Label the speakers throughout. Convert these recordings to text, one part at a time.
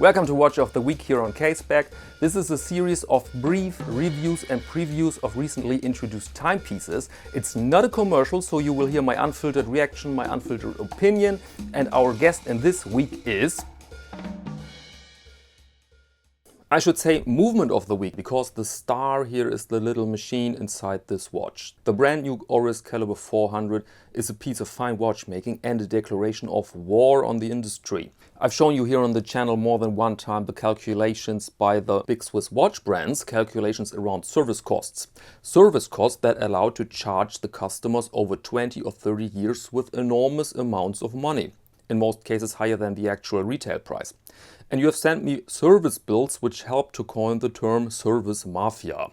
Speaker 1: Welcome to Watch of the Week here on Caseback. This is a series of brief reviews and previews of recently introduced timepieces. It's not a commercial, so you will hear my unfiltered reaction, my unfiltered opinion, and our guest in this week is... I should say movement of the week, because the star here is the little machine inside this watch. The brand new Oris Calibre 400 is a piece of fine watchmaking and a declaration of war on the industry. I've shown you here on the channel more than one time the calculations by the big Swiss watch brands, calculations around service costs. Service costs that allow to charge the customers over 20 or 30 years with enormous amounts of money. In most cases higher than the actual retail price. And you have sent me service bills which help to coin the term Service Mafia.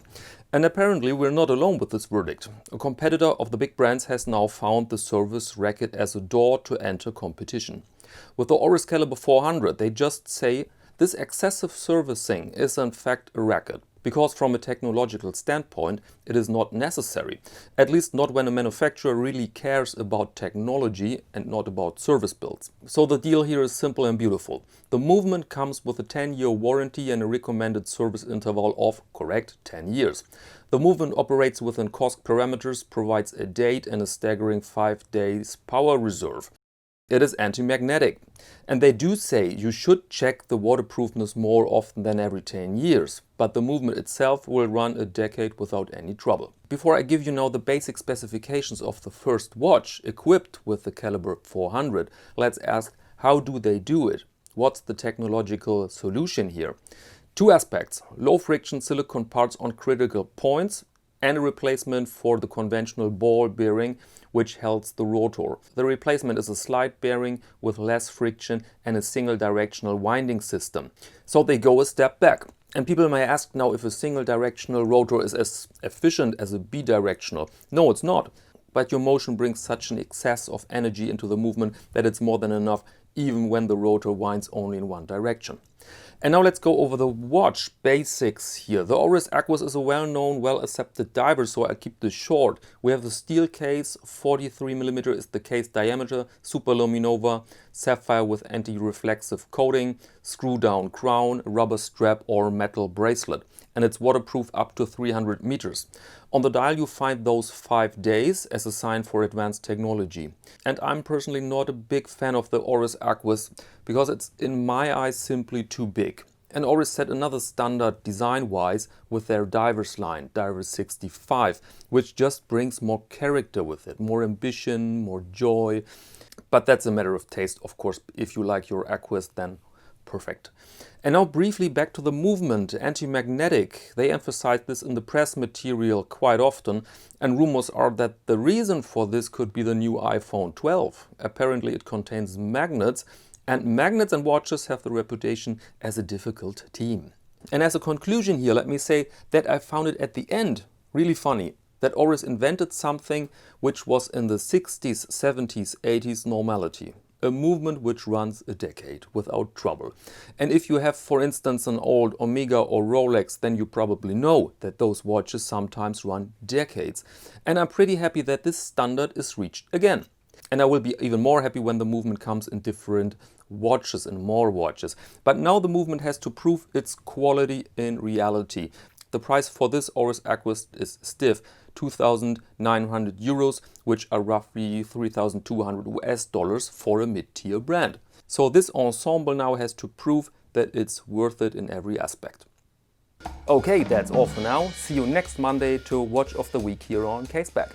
Speaker 1: And apparently we're not alone with this verdict. A competitor of the big brands has now found the service racket as a door to enter competition. With the Oris Calibre 400 they just say this excessive servicing is in fact a racket. Because from a technological standpoint it is not necessary, at least not when a manufacturer really cares about technology and not about service bills. So the deal here is simple and beautiful. The movement comes with a 10-year warranty and a recommended service interval of, correct, 10 years. The movement operates within cost parameters, provides a date and a staggering 5 days power reserve. It is anti-magnetic, and they do say you should check the waterproofness more often than every 10 years, but the movement itself will run a decade without any trouble. Before I give you now the basic specifications of the first watch equipped with the Calibre 400, let's ask, how do they do it? What's the technological solution here? Two aspects: low friction silicone parts on critical points and a replacement for the conventional ball bearing which holds the rotor. The replacement is a slide bearing with less friction and a single directional winding system. So they go a step back. And people may ask now if a single directional rotor is as efficient as a bidirectional. No, it's not. But your motion brings such an excess of energy into the movement that it's more than enough even when the rotor winds only in one direction. And now let's go over the watch basics here. The Oris Aquis is a well-known, well-accepted diver, so I'll keep this short. We have the steel case, 43mm is the case diameter, super luminova, sapphire with anti-reflexive coating, screw-down crown, rubber strap or metal bracelet. And it's waterproof up to 300 meters. On the dial you find those 5 days as a sign for advanced technology. And I'm personally not a big fan of the Oris Aquis because it's in my eyes simply too big. And Oris set another standard design-wise with their diver's line, Diver 65, which just brings more character with it, more ambition, more joy. But that's a matter of taste, of course. If you like your Aquis, then perfect. And now briefly back to the movement, anti-magnetic. They emphasize this in the press material quite often, and rumors are that the reason for this could be the new iPhone 12. Apparently it contains magnets, and magnets and watches have the reputation as a difficult team. And as a conclusion here, let me say that I found it at the end really funny that Oris invented something which was in the 60s, 70s, 80s normality. A movement which runs a decade without trouble. And if you have, for instance, an old Omega or Rolex, then you probably know that those watches sometimes run decades. And I'm pretty happy that this standard is reached again. And I will be even more happy when the movement comes in different watches and more watches. But now the movement has to prove its quality in reality. The price for this Oris Aquis is stiff, 2,900 euros, which are roughly 3,200 US dollars for a mid-tier brand. So this ensemble now has to prove that it's worth it in every aspect. Okay, that's all for now. See you next Monday to Watch of the Week here on Caseback.